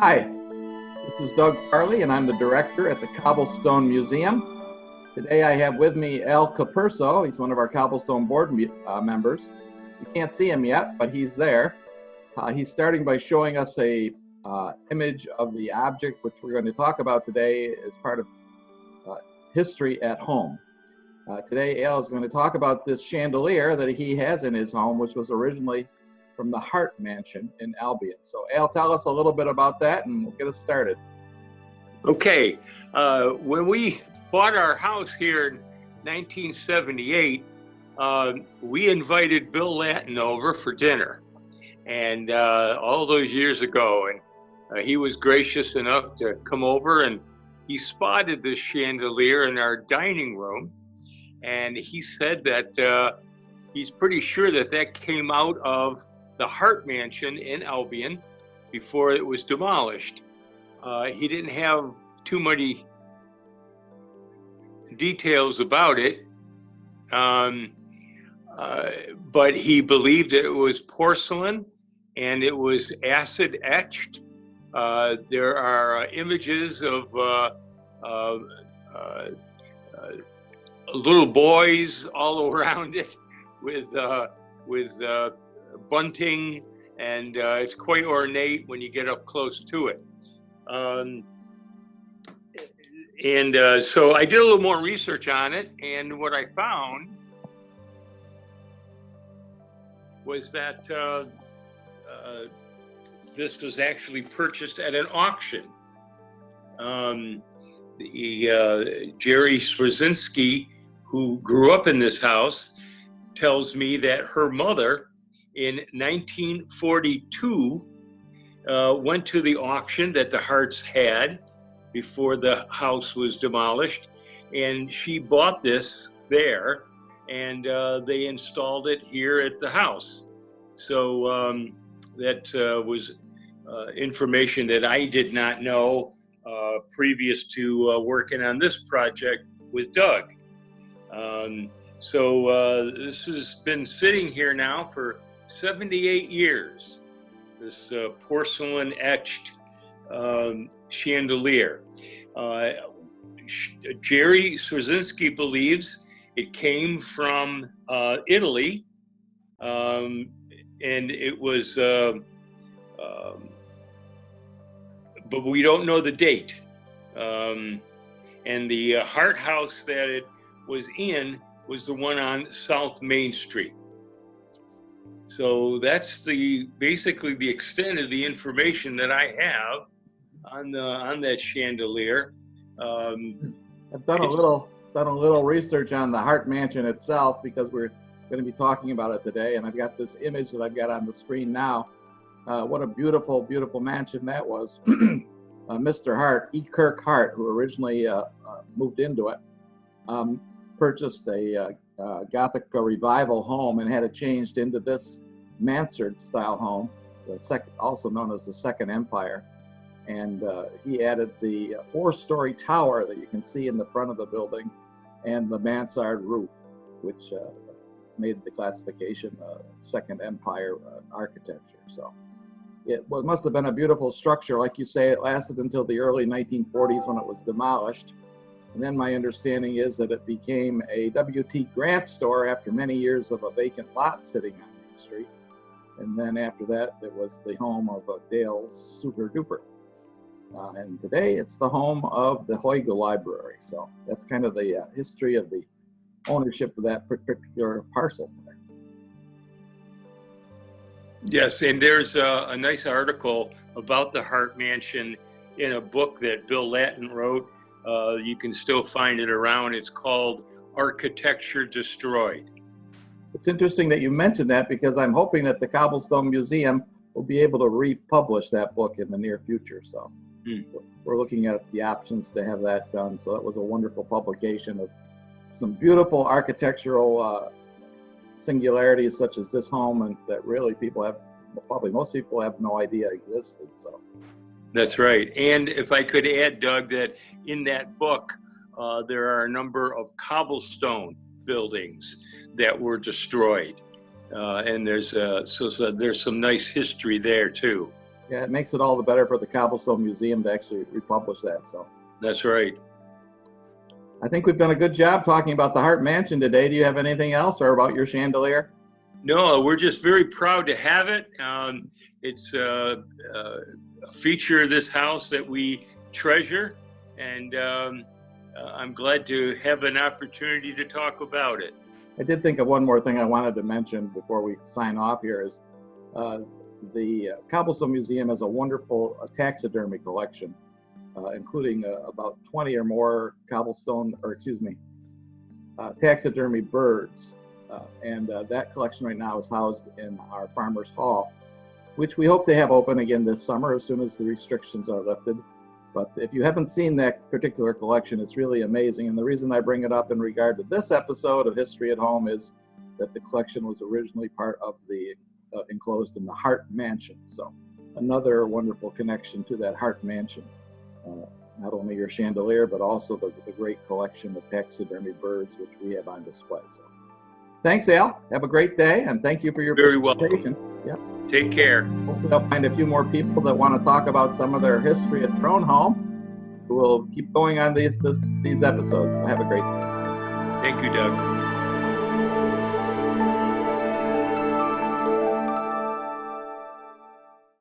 Hi, this is Doug Farley, and I'm the director at the Cobblestone Museum. Today I have with me Al Capurso. He's one of our Cobblestone board members. You can't see him yet, but he's there. He's starting by showing us a image of the object which we're going to talk about today as part of history at home. Today Al is going to talk about this chandelier that he has in his home, which was originally from the Hart Mansion in Albion. So Al, tell us a little bit about that and we'll get us started. Okay, when we bought our house here in 1978, we invited Bill Lattin over for dinner, and all those years ago, and he was gracious enough to come over, and he spotted this chandelier in our dining room, and he said that he's pretty sure that that came out of the Hart Mansion in Albion before it was demolished. He didn't have too many details about it, but he believed that it was porcelain and it was acid etched. There are images of little boys all around it with bunting, and it's quite ornate when you get up close to it. So I did a little more research on it, and what I found was that this was actually purchased at an auction. Jerry Swazinski, who grew up in this house, tells me that her mother in 1942 went to the auction that the Harts had before the house was demolished, and she bought this there, and they installed it here at the house. So that was information that I did not know previous to working on this project with Doug. This has been sitting here now for 78 years, this porcelain etched chandelier. Jerry Swazinski believes it came from Italy, and it was, but we don't know the date. And the Hart house that it was in was the one on South Main Street. So that's basically the extent of the information that I have on that chandelier. I've done a little research on the Hart Mansion itself because we're going to be talking about it today, and I've got this image that I've got on the screen now. What a beautiful, beautiful mansion that was. Mr. Hart, E. Kirk Hart, who originally moved into it, purchased a Gothic revival home and had it changed into this mansard style home, also known as the Second Empire. And he added the 4-story tower that you can see in the front of the building and the mansard roof, which made the classification Second Empire architecture. So it must have been a beautiful structure. Like you say, it lasted until the early 1940s when it was demolished. And then my understanding is that it became a W.T. Grant store after many years of a vacant lot sitting on Main Street. And then after that, it was the home of Dale's Super Duper. And today it's the home of the Hoyga Library. So that's kind of the history of the ownership of that particular parcel there. Yes, and there's a nice article about the Hart Mansion in a book that Bill Lattin wrote. You can still find it around. It's called Architecture Destroyed. It's interesting that you mentioned that because I'm hoping that the Cobblestone Museum will be able to republish that book in the near future. So we're looking at the options to have that done. So that was a wonderful publication of some beautiful architectural singularities such as this home, and that really most people have no idea existed. So that's right. And if I could add, Doug, that in that book, there are a number of cobblestone buildings that were destroyed. And there's some nice history there too. Yeah, it makes it all the better for the Cobblestone Museum to actually republish that. So That's right. I think we've done a good job talking about the Hart Mansion today. Do you have anything else, or about your chandelier? No, we're just very proud to have it. It's a feature of this house that we treasure, and I'm glad to have an opportunity to talk about it. I did think of one more thing I wanted to mention before we sign off here is the Cobblestone Museum has a wonderful taxidermy collection, including about 20 or more taxidermy birds. And that collection right now is housed in our Farmers Hall, which we hope to have open again this summer as soon as the restrictions are lifted. But if you haven't seen that particular collection, it's really amazing. And the reason I bring it up in regard to this episode of History at Home is that the collection was originally part of the enclosed in the Hart Mansion. So another wonderful connection to that Hart Mansion. Not only your chandelier, but also the great collection of taxidermy birds, which we have on display. So thanks, Al. Have a great day, and thank you for your participation. Yep. Take care. Hopefully I'll find a few more people that want to talk about some of their history at their own home. We'll keep going on these episodes. Have a great day. Thank you, Doug.